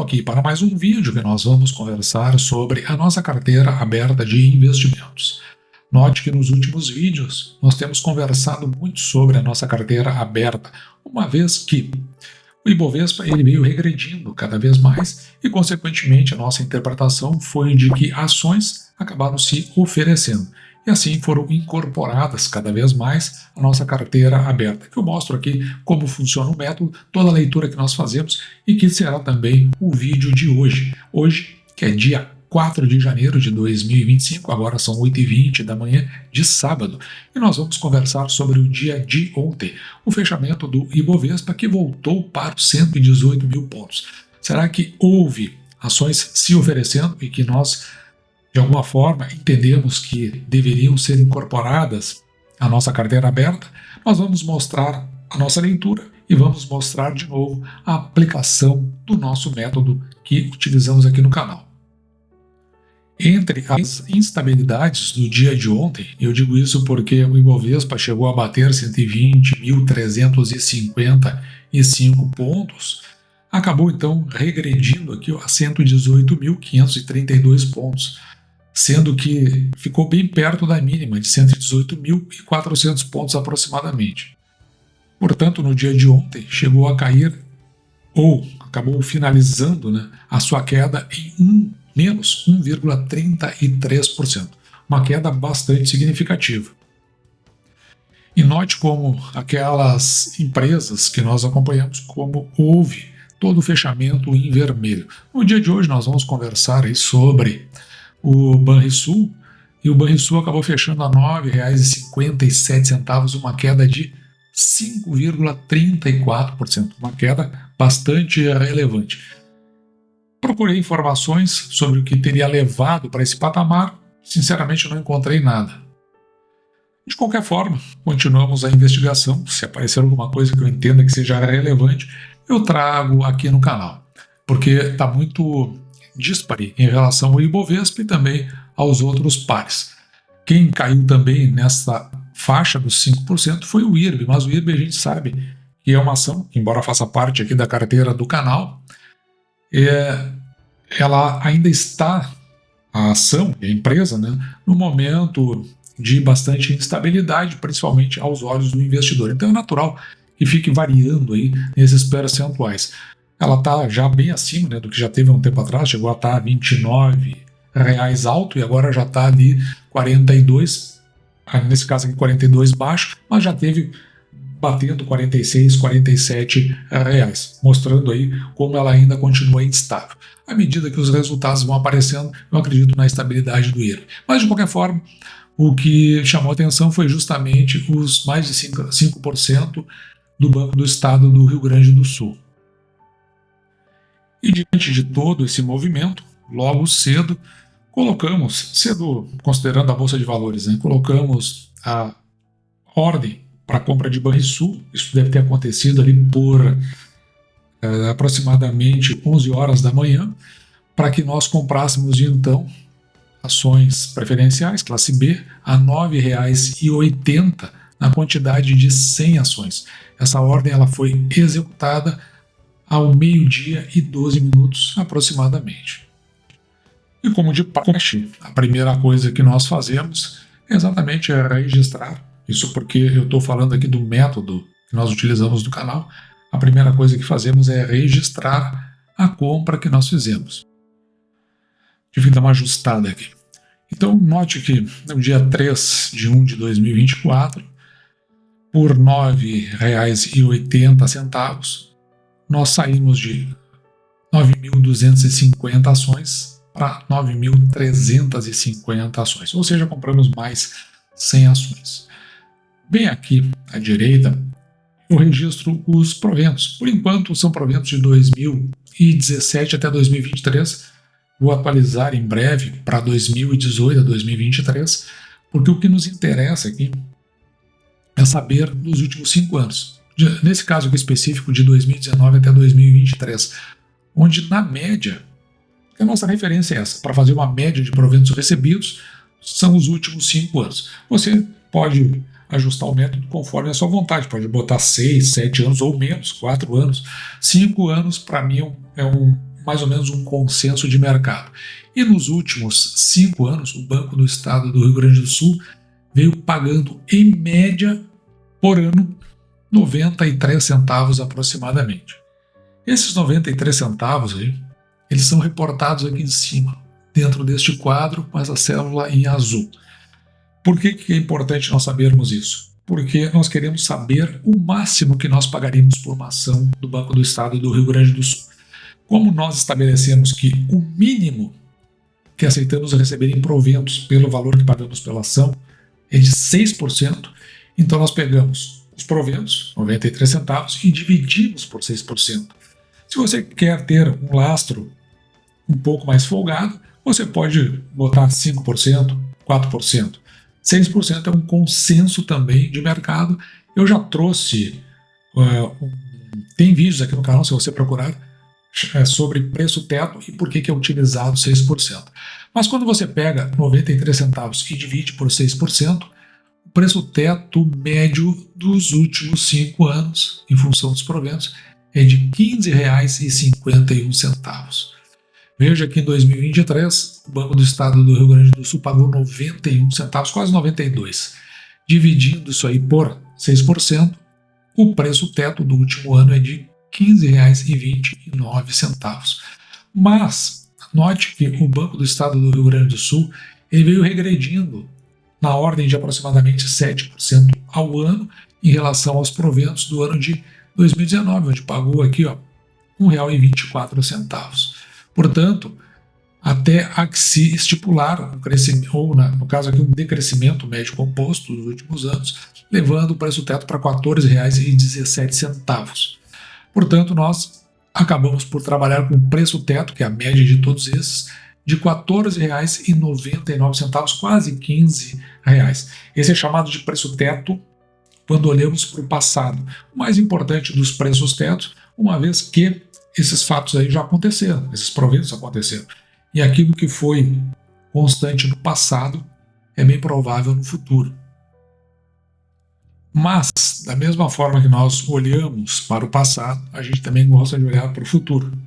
Voltando aqui para mais um vídeo que nós vamos conversar sobre a nossa carteira aberta de investimentos. Note que nos últimos vídeos nós temos conversado muito sobre a nossa carteira aberta, uma vez que o Ibovespa ele veio regredindo cada vez mais e, consequentemente, a nossa interpretação foi de que ações acabaram se oferecendo. E assim foram incorporadas cada vez mais a nossa carteira aberta, que eu mostro aqui como funciona o método, toda a leitura que nós fazemos e que será também o vídeo de hoje. Hoje, que é dia 4 de janeiro de 2025, agora são 8h20 da manhã de sábado, e nós vamos conversar sobre o dia de ontem, o fechamento do Ibovespa que voltou para os 118 mil pontos. Será que houve ações se oferecendo e que nós, de alguma forma, entendemos que deveriam ser incorporadas à nossa carteira aberta? Nós vamos mostrar a nossa leitura e vamos mostrar de novo a aplicação do nosso método que utilizamos aqui no canal. Entre as instabilidades do dia de ontem, eu digo isso porque o Ibovespa chegou a bater 120.355 pontos, acabou então regredindo aqui a 118.532 pontos, sendo que ficou bem perto da mínima de 118.400 pontos aproximadamente. Portanto, no dia de ontem chegou a cair, ou acabou finalizando, a sua queda em menos 1,33%, uma queda bastante significativa. E note como aquelas empresas que nós acompanhamos, como houve todo o fechamento em vermelho. No dia de hoje nós vamos conversar aí sobre o Banrisul, e o Banrisul acabou fechando a R$ 9,57, uma queda de 5,34%, uma queda bastante relevante. Procurei informações sobre o que teria levado para esse patamar, sinceramente não encontrei nada. De qualquer forma, continuamos a investigação. Se aparecer alguma coisa que eu entenda que seja relevante, eu trago aqui no canal, porque está muito díspare em relação ao Ibovespa e também aos outros pares. Quem caiu também nessa faixa dos 5% foi o IRB, mas o IRB a gente sabe que é uma ação, embora faça parte aqui da carteira do canal, ela ainda está, a ação, a empresa, no momento de bastante instabilidade, principalmente aos olhos do investidor. Então é natural que fique variando aí nesses percentuais. Ela está já bem acima do que já teve há um tempo atrás, chegou a estar R$ 29 alto e agora já está ali 42, nesse caso aqui 42 baixo, mas já teve batendo 46, 47 reais, mostrando aí como ela ainda continua instável. À medida que os resultados vão aparecendo, eu acredito na estabilidade do IRB. Mas de qualquer forma, o que chamou a atenção foi justamente os mais de 5% do Banco do Estado do Rio Grande do Sul. E diante de todo esse movimento, logo cedo, considerando a Bolsa de Valores, colocamos a ordem para a compra de Banrisul. Isso deve ter acontecido ali por aproximadamente 11 horas da manhã, para que nós comprássemos então ações preferenciais, classe B, a R$ 9,80 na quantidade de 100 ações. Essa ordem ela foi executada ao 12h12 aproximadamente. E como de praxe, a primeira coisa que nós fazemos é exatamente registrar. Isso porque eu estou falando aqui do método que nós utilizamos do canal. A primeira coisa que fazemos é registrar a compra que nós fizemos. Tive que dar uma ajustada aqui. Então, note que no dia 3 de 1 de 2024, por R$ 9,80, nós saímos de 9.250 ações para 9.350 ações, ou seja, compramos mais 100 ações. Bem aqui à direita, eu registro os proventos. Por enquanto, são proventos de 2017 até 2023. Vou atualizar em breve para 2018 a 2023, porque o que nos interessa aqui é saber dos últimos 5 anos. Nesse caso aqui específico, de 2019 até 2023, onde, na média, a nossa referência é essa, para fazer uma média de proventos recebidos, são os últimos 5 anos. Você pode ajustar o método conforme a sua vontade, pode botar 6, 7 anos ou menos, 4 anos. 5 anos, para mim, é um mais ou menos um consenso de mercado. E nos últimos 5 anos, o Banco do Estado do Rio Grande do Sul veio pagando, em média, por ano, 93 centavos aproximadamente. Esses 93 centavos aí, eles são reportados aqui em cima, dentro deste quadro, com essa célula em azul. Por que é importante nós sabermos isso? Porque nós queremos saber o máximo que nós pagaríamos por uma ação do Banco do Estado do Rio Grande do Sul. Como nós estabelecemos que o mínimo que aceitamos receber em proventos pelo valor que pagamos pela ação é de 6%, então nós pegamos os proventos, 93 centavos, e dividimos por 6%. Se você quer ter um lastro um pouco mais folgado, você pode botar 5%, 4%. 6% é um consenso também de mercado. Eu já trouxe, tem vídeos aqui no canal, se você procurar, sobre preço teto e por que é utilizado 6%. Mas quando você pega 93 centavos e divide por 6%, o preço teto médio dos últimos 5 anos, em função dos proventos, é de R$ 15,51. Veja que em 2023, o Banco do Estado do Rio Grande do Sul pagou 91 centavos, quase 92. Dividindo isso aí por 6%, o preço teto do último ano é de R$ 15,29. Mas, note que o Banco do Estado do Rio Grande do Sul ele veio regredindo na ordem de aproximadamente 7% ao ano em relação aos proventos do ano de 2019, onde pagou aqui R$ 1,24. Portanto, até a que se estipular um crescimento, ou no caso aqui um decrescimento médio composto dos últimos anos, levando o preço teto para R$ 14,17. Portanto, nós acabamos por trabalhar com o preço teto, que é a média de todos esses, de R$ 14,99, quase R$ 15. Esse é chamado de preço teto quando olhamos para o passado. O mais importante dos preços tetos, uma vez que esses fatos aí já aconteceram, esses proventos aconteceram. E aquilo que foi constante no passado é bem provável no futuro. Mas, da mesma forma que nós olhamos para o passado, a gente também gosta de olhar para o futuro,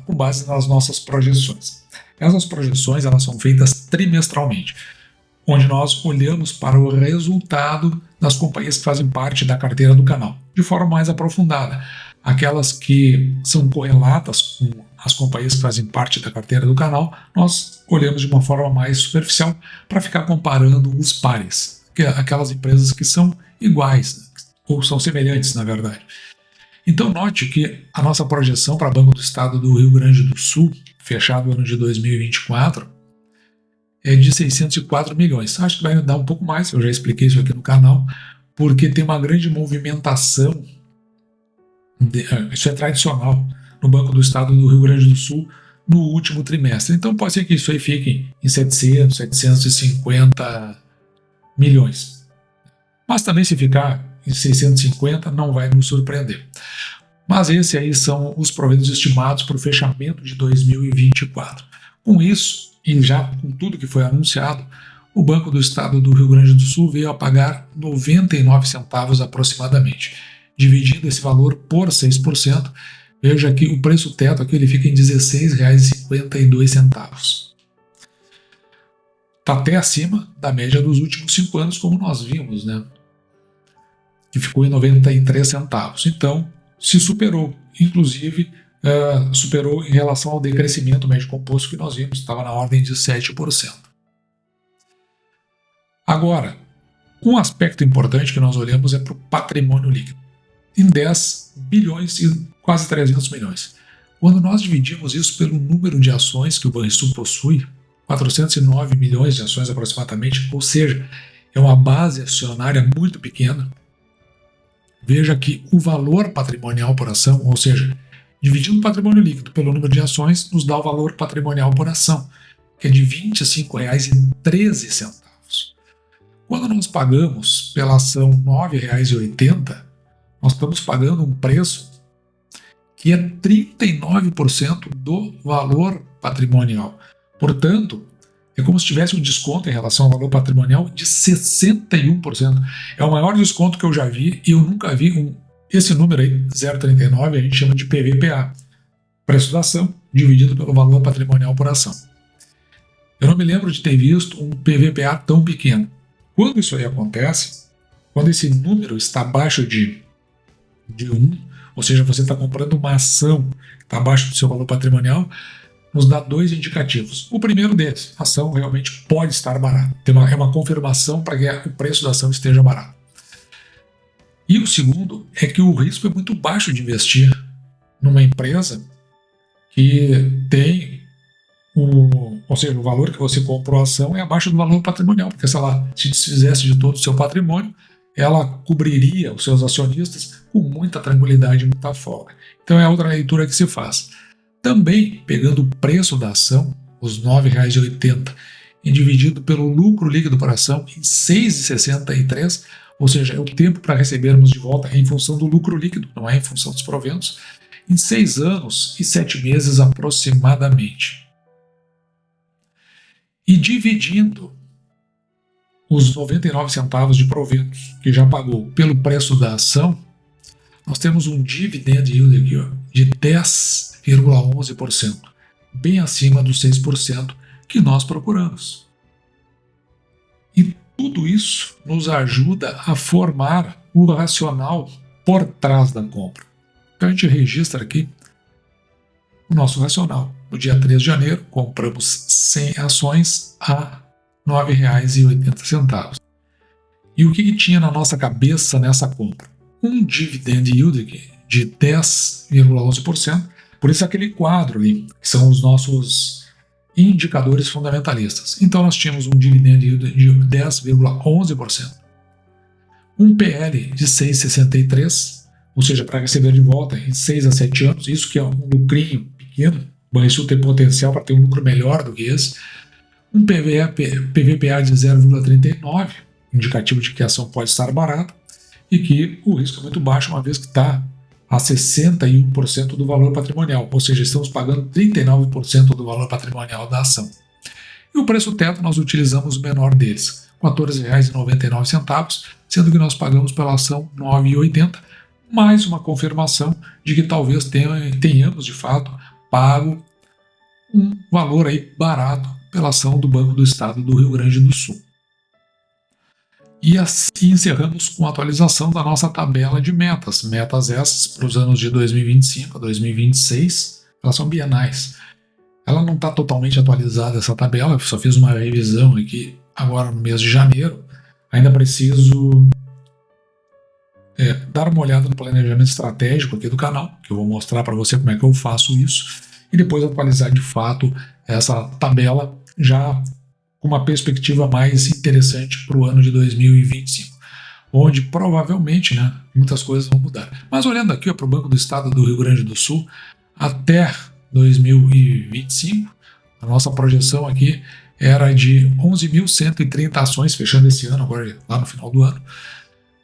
com base nas nossas projeções. Essas projeções elas são feitas trimestralmente, onde nós olhamos para o resultado das companhias que fazem parte da carteira do canal, de forma mais aprofundada. Aquelas que são correlatas com as companhias que fazem parte da carteira do canal, nós olhamos de uma forma mais superficial para ficar comparando os pares, aquelas empresas que são iguais, ou são semelhantes, na verdade. Então note que a nossa projeção para o Banco do Estado do Rio Grande do Sul, fechado no ano de 2024, é de 604 milhões. Acho que vai dar um pouco mais, eu já expliquei isso aqui no canal, porque tem uma grande movimentação. Isso é tradicional no Banco do Estado do Rio Grande do Sul no último trimestre. Então pode ser que isso aí fique em 700, 750 milhões. Mas também se ficar em 650 não vai nos surpreender. Mas esses aí são os proventos estimados para o fechamento de 2024. Com isso, e já com tudo que foi anunciado, o Banco do Estado do Rio Grande do Sul veio a pagar 99 centavos aproximadamente. Dividindo esse valor por 6%, veja que o preço teto aqui ele fica em R$ 16,52. Está até acima da média dos últimos 5 anos, como nós vimos, né? Que ficou em 93 centavos. Então, se superou. Inclusive, superou em relação ao decrescimento médio composto que nós vimos, estava na ordem de 7%. Agora, um aspecto importante que nós olhamos é para o patrimônio líquido, em 10 bilhões e quase 300 milhões. Quando nós dividimos isso pelo número de ações que o Banrisul possui, 409 milhões de ações aproximadamente, ou seja, é uma base acionária muito pequena, veja que o valor patrimonial por ação, ou seja, dividindo o patrimônio líquido pelo número de ações, nos dá o valor patrimonial por ação, que é de R$ 25,13. Quando nós pagamos pela ação R$ 9,80, nós estamos pagando um preço que é 39% do valor patrimonial. Portanto, é como se tivesse um desconto em relação ao valor patrimonial de 61%. É o maior desconto que eu já vi e eu nunca vi esse número aí, 0,39, a gente chama de PVPA. Preço da ação dividido pelo valor patrimonial por ação. Eu não me lembro de ter visto um PVPA tão pequeno. Quando isso aí acontece, quando esse número está abaixo de 1, ou seja, você está comprando uma ação que está abaixo do seu valor patrimonial, nos dá dois indicativos. O primeiro deles, a ação realmente pode estar barata. É uma confirmação para que o preço da ação esteja barato. E o segundo é que o risco é muito baixo de investir numa empresa que tem ou seja, o valor que você comprou a ação é abaixo do valor patrimonial, porque se ela se desfizesse de todo o seu patrimônio, ela cobriria os seus acionistas com muita tranquilidade e muita folga. Então é outra leitura que se faz. Também, pegando o preço da ação, os R$ 9,80, e dividido pelo lucro líquido por ação em 6,63, ou seja, é o tempo para recebermos de volta em função do lucro líquido, não é em função dos proventos, em 6 anos e 7 meses aproximadamente. E dividindo os 99 centavos de proventos que já pagou pelo preço da ação, nós temos um dividend yield aqui, ó, de 10,11%, bem acima dos 6% que nós procuramos. E tudo isso nos ajuda a formar o racional por trás da compra. Então a gente registra aqui o nosso racional. No dia 3 de janeiro, compramos 100 ações a R$ 9,80. E o que tinha na nossa cabeça nessa compra? Um dividend yield de 10,11%, por isso aquele quadro ali, que são os nossos indicadores fundamentalistas. Então nós tínhamos um dividend yield de 10,11%, um PL de 6,63%, ou seja, para receber de volta em 6 a 7 anos, isso que é um lucrinho pequeno, mas isso tem potencial para ter um lucro melhor do que esse, um PVPA de 0,39, indicativo de que a ação pode estar barata, e que o risco é muito baixo, uma vez que está a 61% do valor patrimonial, ou seja, estamos pagando 39% do valor patrimonial da ação. E o preço teto nós utilizamos o menor deles, R$ 14,99, sendo que nós pagamos pela ação R$ 9,80, mais uma confirmação de que talvez tenhamos de fato pago um valor aí barato pela ação do Banco do Estado do Rio Grande do Sul. E assim encerramos com a atualização da nossa tabela de metas. Metas essas para os anos de 2025 a 2026, elas são bienais. Ela não está totalmente atualizada essa tabela, eu só fiz uma revisão aqui agora no mês de janeiro. Ainda preciso dar uma olhada no planejamento estratégico aqui do canal, que eu vou mostrar para você como é que eu faço isso, e depois atualizar de fato essa tabela já com uma perspectiva mais interessante para o ano de 2025, onde provavelmente muitas coisas vão mudar. Mas olhando aqui para o Banco do Estado do Rio Grande do Sul, até 2025, a nossa projeção aqui era de 11.130 ações, fechando esse ano, agora lá no final do ano,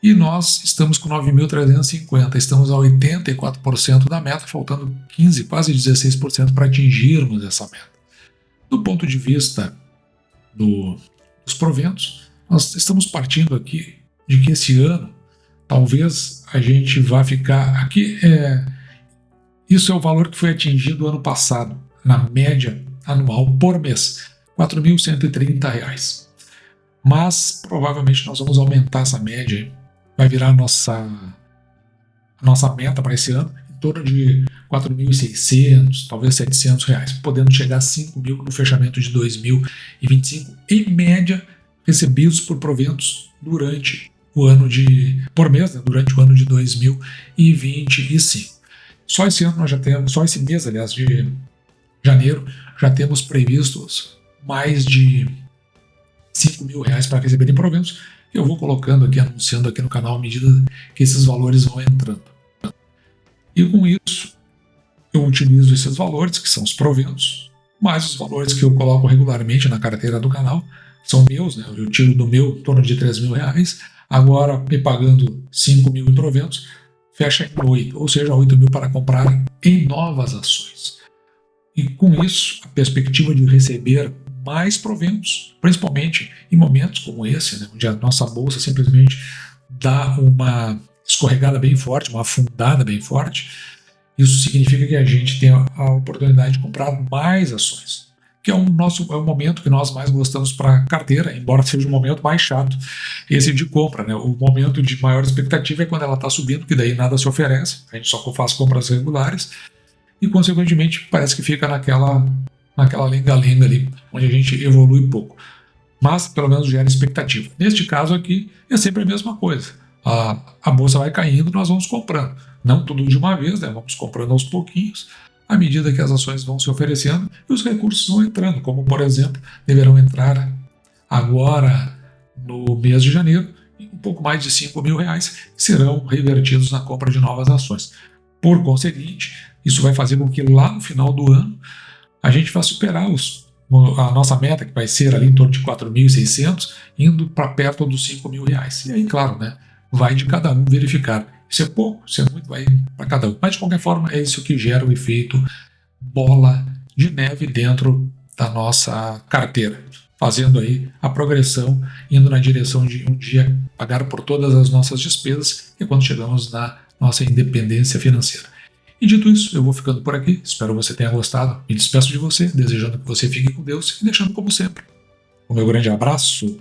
e nós estamos com 9.350, estamos a 84% da meta, faltando 15, quase 16% para atingirmos essa meta. Do ponto de vista dos proventos, nós estamos partindo aqui de que esse ano talvez a gente vá ficar aqui, isso é o valor que foi atingido ano passado, na média anual por mês, R$ 4.130. Mas provavelmente nós vamos aumentar essa média, vai virar a nossa meta para esse ano, em torno de 4.600, talvez R$700, podendo chegar a 5.000 no fechamento de 2025, em média, recebidos por proventos durante o ano por mês, durante o ano de 2025. Só esse ano nós já temos, só esse mês, aliás, de janeiro, já temos previstos mais de R$5.000 para receber em proventos, que eu vou colocando aqui, anunciando aqui no canal à medida que esses valores vão entrando. E com isso, eu utilizo esses valores, que são os proventos, mais os valores que eu coloco regularmente na carteira do canal, são meus, eu tiro do meu em torno de R$3.000, agora me pagando 5.000 em proventos, fecha em 8, ou seja, 8.000 para comprar em novas ações. E com isso, a perspectiva de receber mais proventos, principalmente em momentos como esse, onde a nossa bolsa simplesmente dá uma escorregada bem forte, uma afundada bem forte, Isso significa que a gente tem a oportunidade de comprar mais ações, que é é o momento que nós mais gostamos para a carteira, embora seja o momento mais chato, esse de compra, né? O momento de maior expectativa é quando ela está subindo, que daí nada se oferece, a gente só faz compras regulares e, consequentemente, parece que fica naquela lenga-lenga ali, onde a gente evolui pouco. Mas, pelo menos, gera expectativa. Neste caso aqui, é sempre a mesma coisa. A bolsa vai caindo, nós vamos comprando. Não tudo de uma vez, né? Vamos comprando aos pouquinhos, à medida que as ações vão se oferecendo e os recursos vão entrando, como, por exemplo, deverão entrar agora no mês de janeiro, um pouco mais de R$ 5.000 serão revertidos na compra de novas ações. Por conseguinte, isso vai fazer com que lá no final do ano a gente vá superar a nossa meta, que vai ser ali em torno de 4.600, indo para perto dos R$ 5.000. E aí, claro, né, vai de cada um verificar. Isso é pouco, isso é muito, vai para cada um. Mas, de qualquer forma, é isso que gera o efeito bola de neve dentro da nossa carteira, fazendo aí a progressão, indo na direção de um dia pagar por todas as nossas despesas, e quando chegamos na nossa independência financeira. E dito isso, eu vou ficando por aqui, espero que você tenha gostado, me despeço de você, desejando que você fique com Deus e deixando como sempre o meu grande abraço.